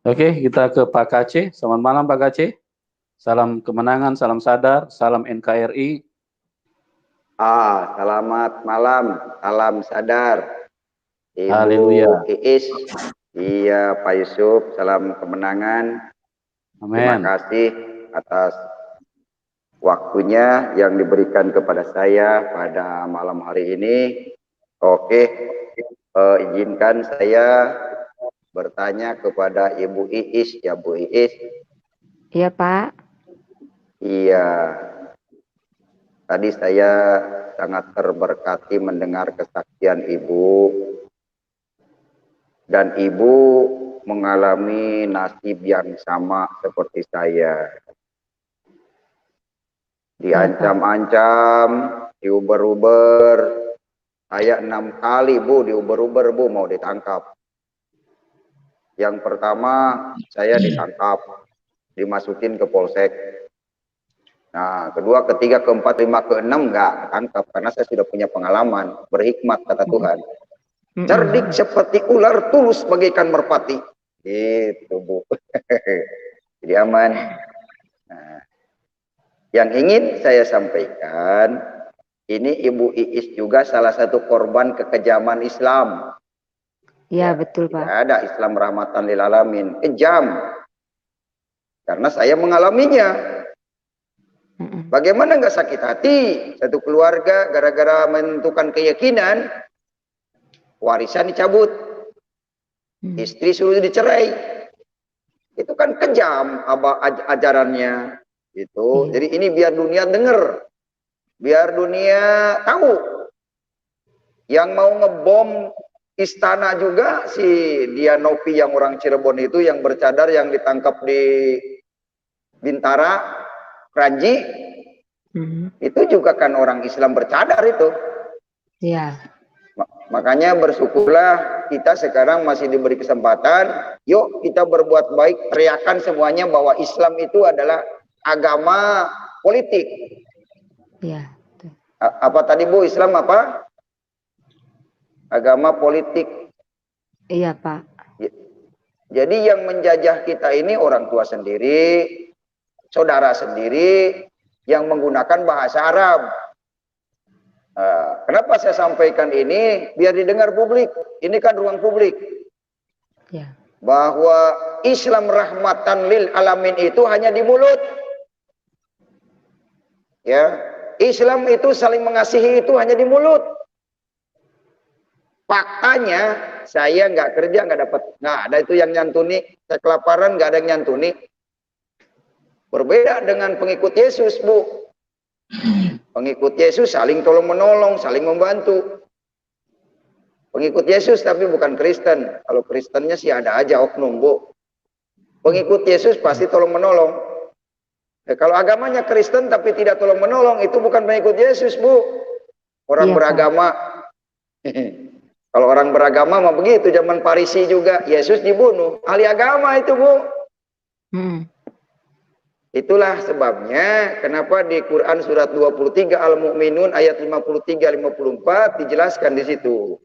Oke, kita ke Pak KC. Selamat malam Pak KC. Salam kemenangan, salam sadar, salam NKRI. Selamat malam, salam sadar. Ibu Haleluya. Iis, iya Pak Yusuf, salam kemenangan. Terima Amin. kasih atas waktunya yang diberikan kepada saya pada malam hari ini. Oke, izinkan saya bertanya kepada Ibu Iis, ya Bu Iis. Iya Pak. Iya, tadi saya sangat terberkati mendengar kesaksian Ibu. Dan Ibu mengalami nasib yang sama seperti saya. Diancam-ancam, diuber-uber. Saya 6 kali Bu diuber-uber Bu mau ditangkap. Yang pertama saya ditangkap, dimasukin ke polsek. Nah, kedua, ketiga, keempat, lima, keenam enggak tangkap karena saya sudah punya pengalaman. Berhikmat kata Tuhan. Cerdik seperti ular, tulus bagaikan merpati. Gitu Bu. Jadi aman. Nah, yang ingin saya sampaikan, ini Ibu Iis juga salah satu korban kekejaman Islam. Ya, betul Pak. Tidak ada Islam rahmatan lil alamin. Kejam. Karena saya mengalaminya. Bagaimana nggak sakit hati satu keluarga gara-gara menentukan keyakinan, warisan dicabut, istri suruh dicerai. Itu kan kejam ajarannya. Itu. Jadi ini biar dunia dengar. Biar dunia tahu. Yang mau ngebom istana juga si Dianopi yang orang Cirebon itu yang bercadar yang ditangkap di Bintara, Kranji. Itu juga kan orang Islam bercadar itu. Iya. Makanya bersyukurlah kita sekarang masih diberi kesempatan. Yuk kita berbuat baik, teriakan semuanya bahwa Islam itu adalah agama politik. Iya. Apa tadi Bu, Islam apa? Agama politik. Iya Pak. Jadi yang menjajah kita ini orang tua sendiri, saudara sendiri, yang menggunakan bahasa Arab. Kenapa saya sampaikan ini? Biar didengar publik. Ini kan ruang publik. Ya. Bahwa Islam rahmatan lil alamin itu hanya di mulut. Ya, Islam itu saling mengasihi itu hanya di mulut. Faktanya saya nggak kerja, nggak dapat, nggak ada itu yang nyantuni. Saya kelaparan, nggak ada yang nyantuni. Berbeda dengan pengikut Yesus, Bu. Pengikut Yesus saling tolong menolong, saling membantu. Pengikut Yesus tapi bukan Kristen. Kalau Kristennya sih ada aja oknum, Bu. Pengikut Yesus pasti tolong menolong. Kalau agamanya Kristen tapi tidak tolong menolong, itu bukan pengikut Yesus, Bu. Orang beragama. Kalau orang beragama mah begitu, zaman Parisi juga Yesus dibunuh. Ahli agama itu, Bu. Itulah sebabnya kenapa di Quran surat 23 Al-Mu'minun ayat 53-54 dijelaskan di situ.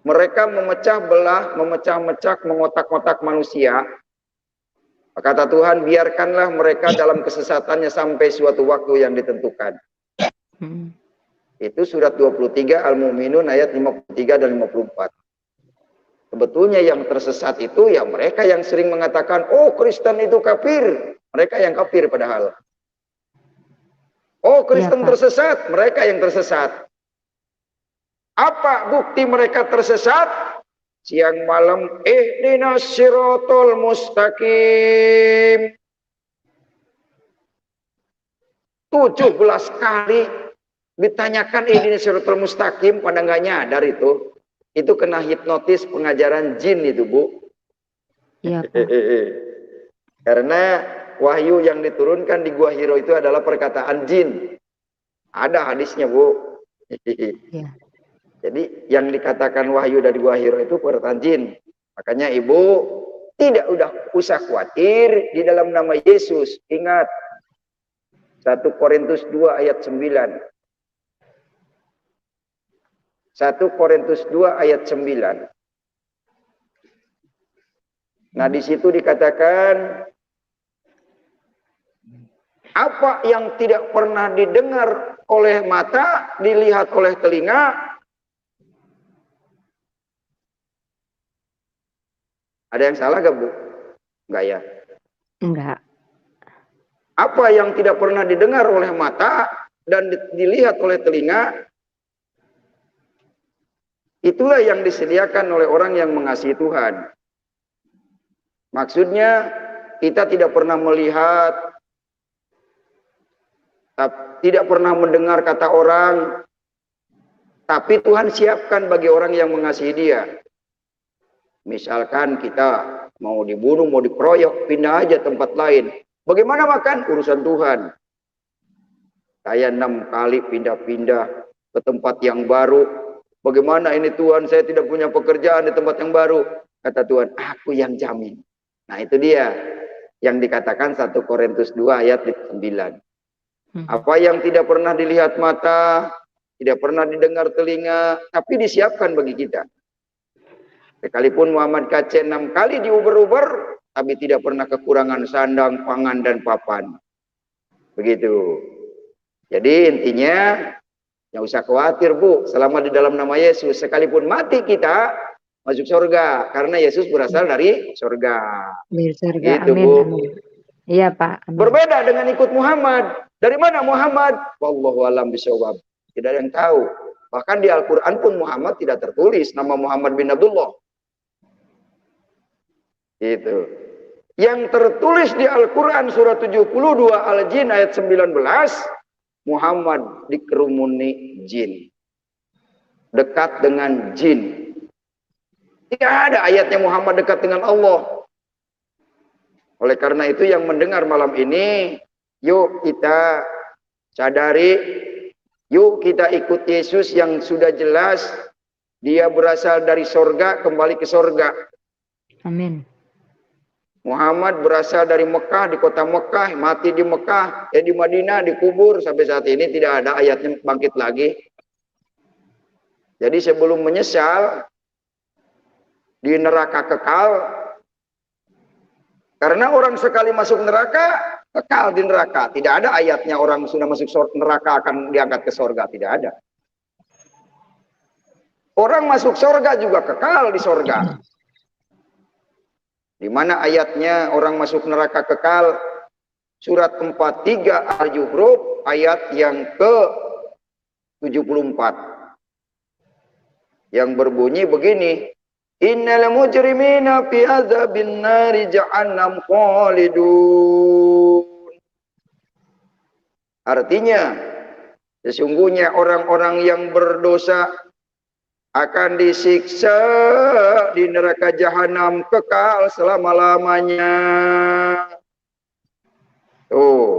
Mereka memecah belah, memecah-mecah, mengotak-ngotak manusia. Kata Tuhan, biarkanlah mereka dalam kesesatannya sampai suatu waktu yang ditentukan. Itu surat 23 Al-Mu'minun ayat 53 dan 54. Sebetulnya yang tersesat itu ya mereka yang sering mengatakan, oh Kristen itu kafir. Mereka yang kafir padahal. Oh Kristen tersesat, mereka yang tersesat. Apa bukti mereka tersesat? Siang malam, ihdinas siratal mustaqim. 17 kali ditanyakan ihdinas siratal mustaqim, pada nggak nyadar itu. Itu kena hipnotis pengajaran jin itu, Bu. Iya, Karena wahyu yang diturunkan di Gua Hiro itu adalah perkataan jin. Ada hadisnya, Bu. Ya. Jadi yang dikatakan wahyu dari Gua Hiro itu perkataan jin. Makanya Ibu tidak usah khawatir di dalam nama Yesus. Ingat 1 Korintus 2 ayat 9. 1 Korintus 2 ayat 9. Nah, di situ dikatakan apa yang tidak pernah didengar oleh mata, dilihat oleh telinga. Ada yang salah gak, Bu? Enggak ya? Enggak. Apa yang tidak pernah didengar oleh mata dan dilihat oleh telinga, itulah yang disediakan oleh orang yang mengasihi Tuhan. Maksudnya, kita tidak pernah melihat, tidak pernah mendengar kata orang, tapi Tuhan siapkan bagi orang yang mengasihi Dia. Misalkan kita mau dibunuh, mau dikeroyok, pindah aja tempat lain. Bagaimana makan? Urusan Tuhan. Saya 6 kali pindah-pindah ke tempat yang baru. Bagaimana ini Tuhan, saya tidak punya pekerjaan di tempat yang baru. Kata Tuhan, aku yang jamin. Nah itu dia yang dikatakan 1 Korintus 2 ayat 9. Apa yang tidak pernah dilihat mata, tidak pernah didengar telinga, tapi disiapkan bagi kita. Sekalipun Muhammad Kacen 6 kali diuber-uber, tapi tidak pernah kekurangan sandang, pangan, dan papan. Begitu. Jadi intinya, jangan usah khawatir, Bu. Selama di dalam nama Yesus, sekalipun mati kita, masuk surga. Karena Yesus berasal dari surga. Dari surga. Gitu, Amin, Bu. amin. Iya, Pak. Amin. Berbeda dengan ikut Muhammad. Dari mana Muhammad? Wallahu a'lam bishawab. Tidak ada yang tahu. Bahkan di Al-Quran pun Muhammad tidak tertulis nama Muhammad bin Abdullah. Itu. Yang tertulis di Al-Quran surah 72 Al-Jin ayat 19, Muhammad dikerumuni jin. Dekat dengan jin. Tidak ada ayatnya Muhammad dekat dengan Allah. Oleh karena itu yang mendengar malam ini, yuk kita sadari, yuk kita ikut Yesus yang sudah jelas, dia berasal dari sorga, kembali ke sorga. Amin. Muhammad berasal dari Mekah, di kota Mekah, mati di Mekah, di Madinah, dikubur, sampai saat ini tidak ada ayatnya bangkit lagi. Jadi sebelum menyesal, di neraka kekal, karena orang sekali masuk neraka, kekal di neraka. Tidak ada ayatnya orang sudah masuk neraka akan diangkat ke sorga, tidak ada. Orang masuk sorga juga kekal di sorga. Di mana ayatnya orang masuk neraka kekal? Surat 43 Al-Zuhruf ayat yang ke-74. Yang berbunyi begini, innal mujrimina fi azabin nari jahannam khalidun. Artinya, sesungguhnya orang-orang yang berdosa akan disiksa di neraka jahanam kekal selama-lamanya. Tuh.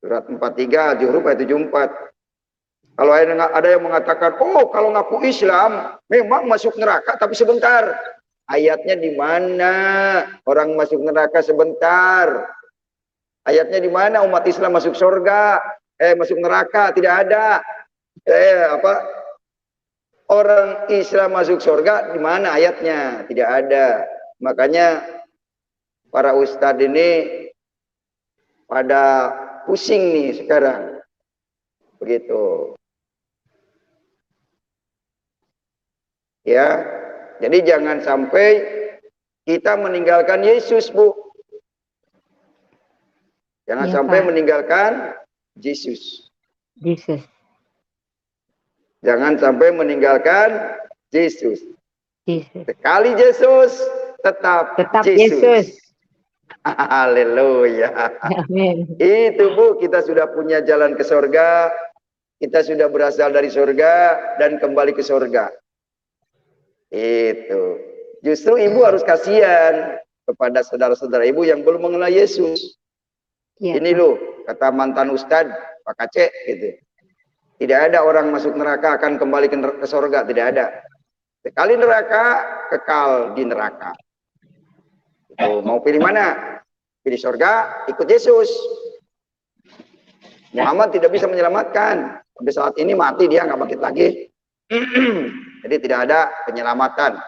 Surat 43 Zuhruf ayat 74. Kalau ada yang mengatakan, oh kalau ngaku Islam memang masuk neraka tapi sebentar. Ayatnya di mana? Orang masuk neraka sebentar. Ayatnya di mana umat Islam masuk surga? Masuk neraka tidak ada. Orang Islam masuk surga di mana ayatnya? Tidak ada. Makanya para ustadz ini pada pusing nih sekarang. Begitu. Ya. Jadi jangan sampai kita meninggalkan Yesus, Bu. Jangan sampai Pak. meninggalkan Yesus. Yesus. Jangan sampai meninggalkan Yesus. Yesus. Sekali Yesus, tetap Yesus. Haleluya. Amin. Itu Bu, kita sudah punya jalan ke surga. Kita sudah berasal dari surga dan kembali ke surga. Itu. Justru ibu harus kasihan kepada saudara-saudara ibu yang belum mengenal Yesus. Ya, Ini loh, kata mantan Ustadz, Pak Kacek, gitu. Tidak ada orang masuk neraka akan kembali ke surga, tidak ada. Sekali neraka, kekal di neraka. Itu, mau pilih mana? Pilih surga, ikut Yesus. Muhammad tidak bisa menyelamatkan. Sampai saat ini mati dia nggak bangkit lagi. Jadi tidak ada penyelamatan.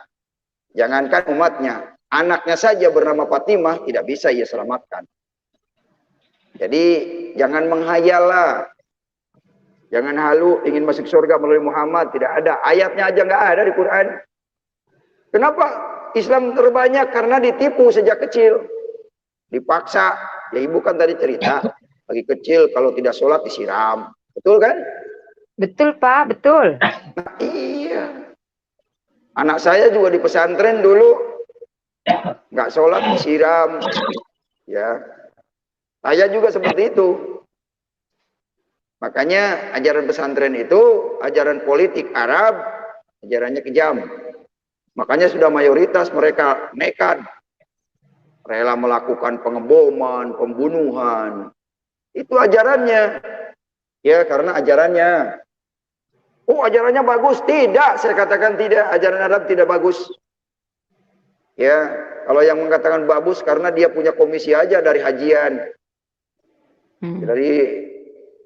Jangankan umatnya, anaknya saja bernama Fatimah tidak bisa ia selamatkan. Jadi jangan menghayal lah. Jangan halu ingin masuk surga melalui Muhammad, tidak ada. Ayatnya aja nggak ada di Quran. Kenapa Islam terbanyak? Karena ditipu sejak kecil. Dipaksa. Ya ibu kan tadi cerita, lagi kecil kalau tidak sholat disiram. Betul kan? Betul, Pak, betul. Nah, iya. Anak saya juga di pesantren dulu nggak sholat disiram. Ya. Saya juga seperti itu. Makanya ajaran pesantren itu, ajaran politik Arab, ajarannya kejam. Makanya sudah mayoritas mereka nekat. Rela melakukan pengeboman, pembunuhan. Itu ajarannya. Ya, karena ajarannya. Oh, ajarannya bagus. Tidak, saya katakan tidak. Ajaran Arab tidak bagus. Ya, kalau yang mengatakan bagus karena dia punya komisi aja dari hajian.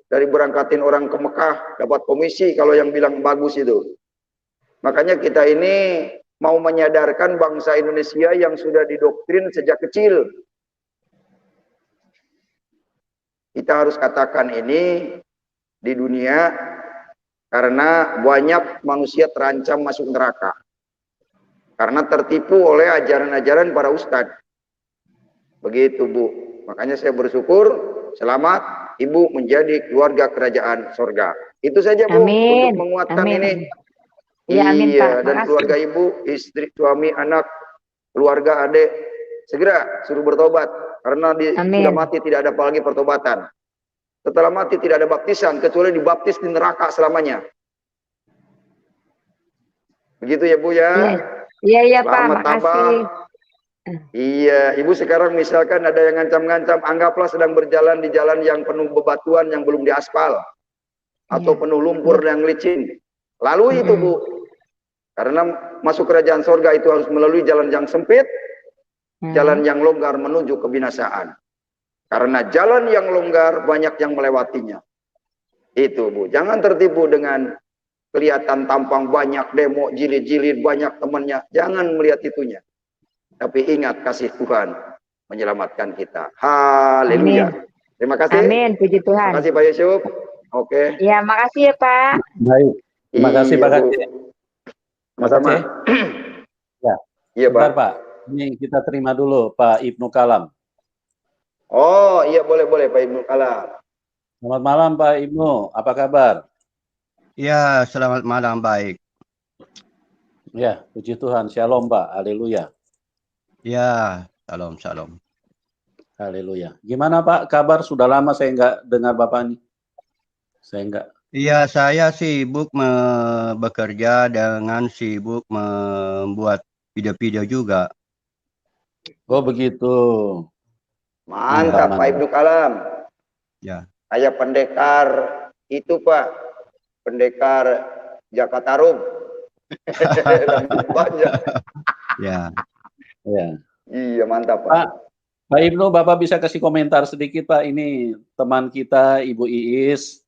Dari berangkatin orang ke Mekah dapat komisi kalau yang bilang bagus itu. Makanya kita ini mau menyadarkan bangsa Indonesia yang sudah didoktrin sejak kecil. Kita harus katakan ini di dunia karena banyak manusia terancam masuk neraka. Karena tertipu oleh ajaran-ajaran para ustadz. Begitu, Bu. Makanya saya bersyukur selamat Ibu menjadi keluarga kerajaan sorga. Itu saja, Bu, Amin. untuk menguatkan Amin. ini. Ya, amin, Iya, Pak. dan Makasih. keluarga Ibu, istri, suami, anak, keluarga, adik, segera suruh bertobat. Karena Amin. sudah mati tidak ada lagi pertobatan. Setelah mati tidak ada baptisan, kecuali dibaptis di neraka selamanya. Begitu ya, Bu, ya? Iya, iya, Pak. Selamat Makasih. tabah. Iya, Ibu sekarang misalkan ada yang ngancam-ngancam, anggaplah sedang berjalan di jalan yang penuh bebatuan yang belum diaspal. Atau penuh lumpur yang licin. Lalu itu, Bu. Karena masuk kerajaan sorga itu harus melalui jalan yang sempit, jalan yang longgar menuju kebinasaan. Karena jalan yang longgar banyak yang melewatinya. Itu, Bu. Jangan tertipu dengan kelihatan tampang banyak, demo, jilid-jilid, banyak temannya. Jangan melihat itunya. Tapi ingat kasih Tuhan menyelamatkan kita. Haleluya. Terima kasih. Amin, puji Tuhan. Terima kasih Pak Yusuf. Oke. Ya, makasih ya, Pak. Baik. Terima kasih Pak Kaceh. Sama-sama. Ya. Iya, Bentar, Pak. Pak. Ini kita terima dulu Pak Ibnu Kalam. Oh, iya boleh Pak Ibnu Kalam. Selamat malam Pak Ibnu. Apa kabar? Ya, selamat malam, baik. Ya, puji Tuhan. Shalom, Pak. Haleluya. Ya, salam, salam. Haleluya. Gimana Pak kabar? Sudah lama saya nggak dengar Bapak nih. Saya nggak. Iya, saya sibuk bekerja dengan sibuk membuat video-video juga. Oh begitu. Mantap Ya, Pak Ibnu Kalam. Ya. Saya pendekar itu Pak. Pendekar Jakarta Rum. Banyak. Ya. Ya. Iya, mantap Pak. Pak Ibnu, Bapak bisa kasih komentar sedikit Pak. Ini teman kita Ibu Iis.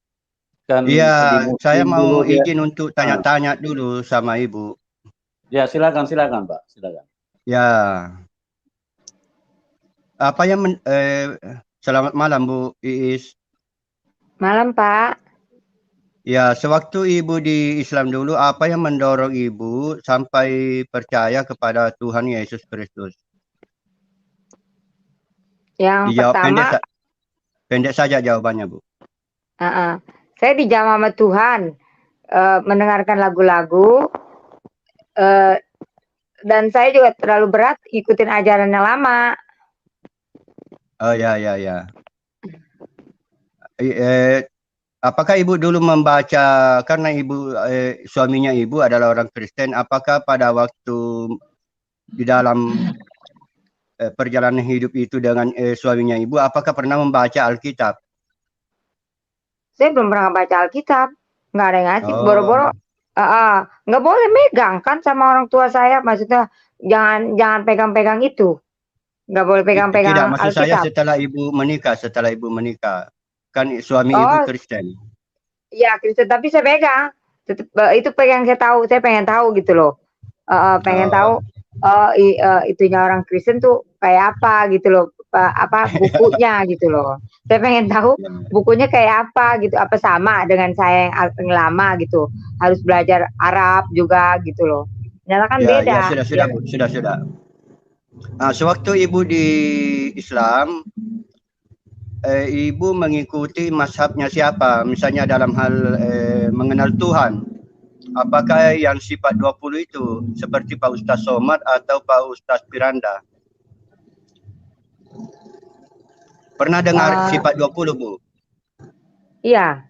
Kan Iya, saya mau dulu, izin untuk tanya-tanya dulu sama Ibu. Ya, silakan Pak. Silakan. Ya. Apa yang selamat malam Bu Iis. Malam, Pak. Ya, sewaktu Ibu di Islam dulu, apa yang mendorong Ibu sampai percaya kepada Tuhan Yesus Kristus? Yang Dijawab pertama, pendek saja jawabannya, Bu. saya dijamah sama Tuhan, mendengarkan lagu-lagu, dan saya juga terlalu berat ikutin ajarannya lama. Oh ya. Apakah Ibu dulu membaca, karena Ibu suaminya Ibu adalah orang Kristen, apakah pada waktu di dalam perjalanan hidup itu dengan suaminya Ibu, apakah pernah membaca Alkitab? Saya belum pernah baca Alkitab, nggak ada yang ngasih, boro-boro. Nggak boleh megang kan sama orang tua saya, maksudnya jangan pegang-pegang itu, nggak boleh pegang-pegang Tidak, maksud saya Alkitab. setelah Ibu menikah, kan suami Ibu Kristen. Iya Kristen, tapi saya pegang, itu pegang saya tahu, saya pengen tahu gitu loh, pengen tahu itunya orang Kristen tuh kayak apa gitu loh, apa bukunya gitu loh. Saya pengen tahu bukunya kayak apa gitu, apa sama dengan saya yang lama gitu. Harus belajar Arab juga gitu loh. Ternyata kan Ya, beda. sudah, Bu. Sudah. Sewaktu Ibu di Islam, Ibu mengikuti mazhabnya siapa? Misalnya dalam hal mengenal Tuhan. Apakah yang sifat 20 itu seperti Pak Ustaz Somad atau Pak Ustaz Piranda? Pernah dengar sifat 20, Bu? Iya.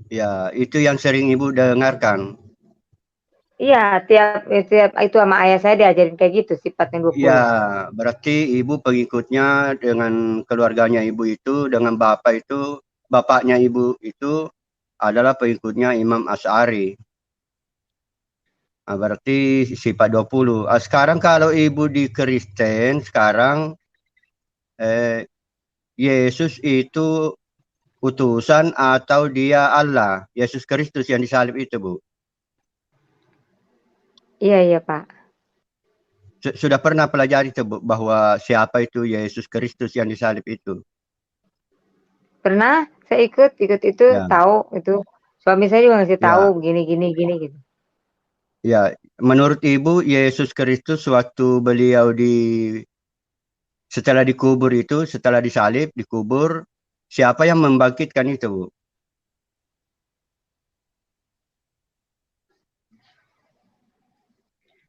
Ya, itu yang sering Ibu dengarkan. Iya, tiap itu sama ayah saya diajarin kayak gitu sifatnya 20. Ya, berarti Ibu pengikutnya dengan keluarganya Ibu itu, dengan bapaknya Ibu itu adalah pengikutnya Imam Asy'ari. Berarti sifat 20. Sekarang kalau Ibu di Kristen, sekarang Yesus itu utusan atau dia Allah? Yesus Kristus yang disalib itu, Bu. Iya, Pak. Sudah pernah pelajari itu, Bu, bahwa siapa itu Yesus Kristus yang disalib itu? Pernah, saya ikut itu Ya. tahu itu. Suami saya juga ngasih Ya. tahu gini gitu. Ya, menurut Ibu Yesus Kristus waktu beliau setelah dikubur itu, setelah disalib, dikubur, siapa yang membangkitkan itu, Bu?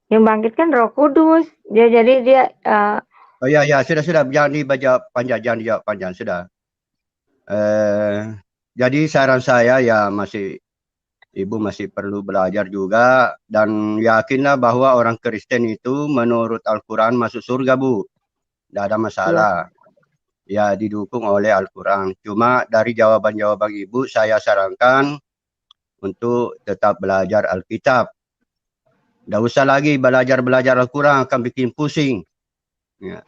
Yang bangkitkan Roh Kudus. Jadi dia Oh ya, sudah, jangan dijawab panjang, sudah. Jadi saran saya ya Ibu masih perlu belajar juga dan yakinlah bahwa orang Kristen itu menurut Al-Quran masuk surga, Bu. Tidak ada masalah. Ya, didukung oleh Al-Quran. Cuma dari jawaban-jawaban Ibu saya sarankan untuk tetap belajar Alkitab. Tidak usah lagi belajar Al-Quran, akan bikin pusing. Ya.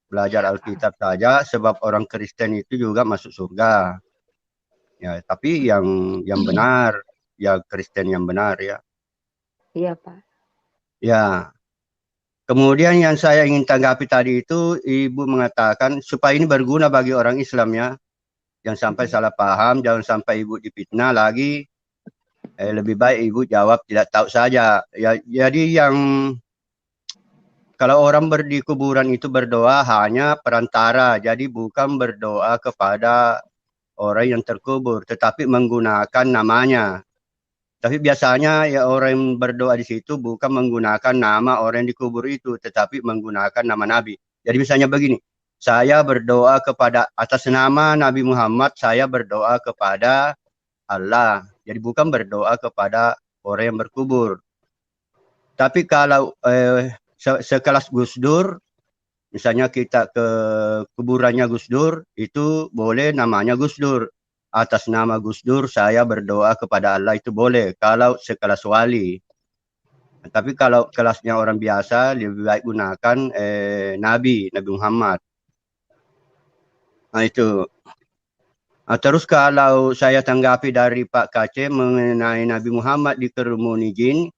Belajar Alkitab saja sebab orang Kristen itu juga masuk surga. Ya, tapi yang benar, ya Kristen yang benar ya. Iya, Pak. Ya. Kemudian yang saya ingin tanggapi tadi itu Ibu mengatakan supaya ini berguna bagi orang Islam ya. Jangan sampai salah paham, jangan sampai Ibu difitnah lagi. Lebih baik Ibu jawab tidak tahu saja. Ya, jadi yang kalau orang di kuburan itu berdoa hanya perantara, jadi bukan berdoa kepada orang yang terkubur, tetapi menggunakan namanya. Tapi biasanya ya orang yang berdoa di situ bukan menggunakan nama orang yang dikubur itu, tetapi menggunakan nama Nabi. Jadi misalnya begini, saya berdoa kepada atas nama Nabi Muhammad, saya berdoa kepada Allah. Jadi bukan berdoa kepada orang yang berkubur. Tapi kalau sekelas Gus Dur, misalnya kita ke kuburannya Gus Dur, itu boleh namanya Gus Dur. Atas nama Gus Dur saya berdoa kepada Allah itu boleh kalau sekelas wali. Tapi kalau kelasnya orang biasa lebih baik gunakan Nabi Muhammad. Nah itu. Terus kalau saya tanggapi dari Pak Kace mengenai Nabi Muhammad dikerumuni jin,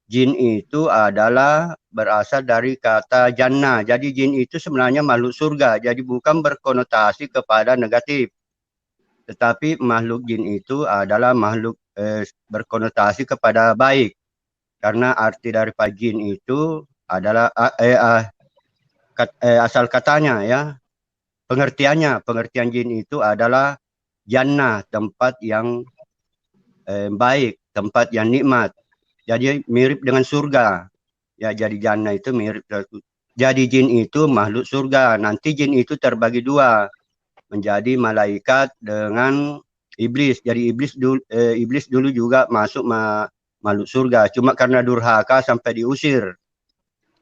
jin itu adalah berasal dari kata jannah. Jadi jin itu sebenarnya makhluk surga. Jadi bukan berkonotasi kepada negatif. Tetapi makhluk jin itu adalah makhluk berkonotasi kepada baik. Karena arti dari jin itu adalah asal katanya ya. Pengertian jin itu adalah jannah, tempat yang baik, tempat yang nikmat. Jadi mirip dengan surga. Ya, jadi jannah itu mirip. Jadi jin itu makhluk surga. Nanti jin itu terbagi dua. Menjadi malaikat dengan iblis. Jadi iblis dulu juga masuk makhluk surga. Cuma karena durhaka sampai diusir.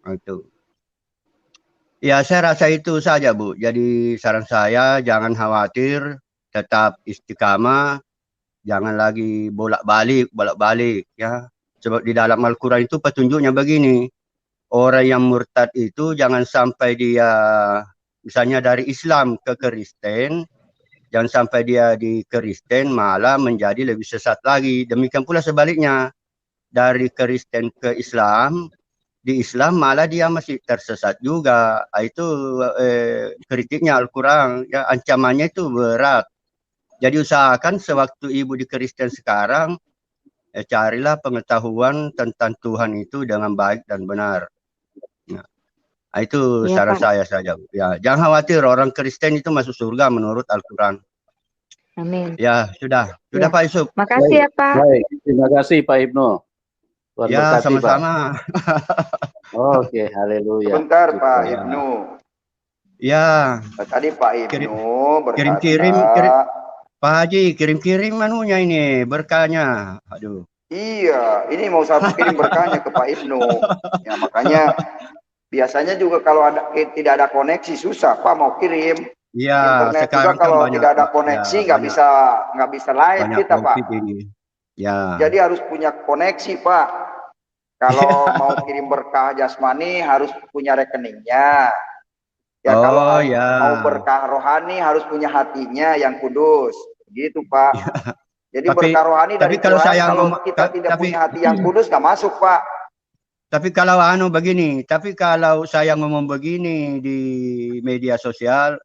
Itu. Ya, saya rasa itu saja, Bu. Jadi saran saya jangan khawatir, tetap istiqamah, jangan lagi bolak-balik ya. Sebab di dalam Al-Quran itu petunjuknya begini. Orang yang murtad itu jangan sampai dia misalnya dari Islam ke Kristen, jangan sampai dia di Kristen malah menjadi lebih sesat lagi. Demikian pula sebaliknya, dari Kristen ke Islam, di Islam malah dia masih tersesat juga. Itu kritiknya Al-Quran, ya, ancamannya itu berat. Jadi usahakan sewaktu ibu di Kristen sekarang, carilah pengetahuan tentang Tuhan itu dengan baik dan benar. Nah, itu Iya, saran Pak. saya saja. Ya, jangan khawatir, orang Kristen itu masuk surga menurut Al-Quran. Amin. Ya, sudah Ya. Pak Yusuf. Makasih ya, Pak. Baik, terima kasih Pak Ibnu. Tuhan Ya, berkati, Pak. sama-sama. Oke, haleluya. Sebentar Pak Ya. Ibnu. Ya, Tadi Pak Ibnu berkata, kirim. Pak Haji, kirim anunya ini, berkahnya. Aduh. iya, ini mau saya kirim berkahnya ke Pak Ibnu. Ya makanya biasanya juga kalau tidak ada koneksi susah Pak mau kirim. Ya, Internet juga sekarang kan kalau banyak, tidak ada koneksi ya, nggak bisa live banyak kita Pak. COVID ini. Ya. Jadi harus punya koneksi Pak. Kalau mau kirim berkah jasmani harus punya rekeningnya. Ya kalau mau berkah rohani harus punya hatinya yang kudus. Gitu Pak. Ya. Jadi berkah rohani dari kalau Tuhan, saya kalau kita tidak punya hati yang kudus nggak masuk Pak. Tapi kalau kalau saya ngomong begini di media sosial,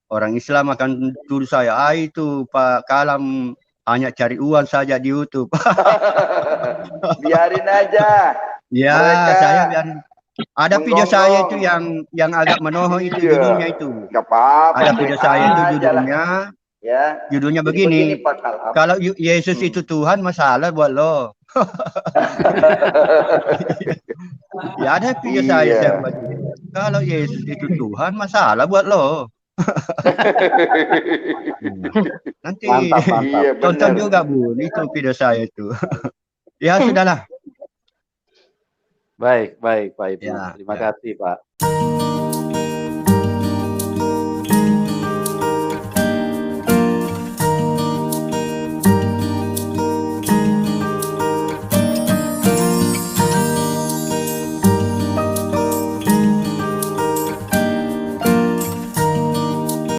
orang Islam akan tuduh saya, itu Pak Kalam hanya cari uang saja di YouTube. Biarin aja. Ya, saya biarin. Ada video saya itu yang agak menohok itu, judulnya itu. Nggak apa-apa. Ada video saya itu judulnya. Ya. Judulnya begini. Kalau Yesus itu Tuhan, masalah buat lo. Ya ada video saya buat. Kalau Yesus itu Tuhan, masalah buat lo. Nanti mantap. tonton juga Bu, itu video saya itu. Ya sudahlah. Baik Pak Ibnu. Ya, Terima kasih Pak.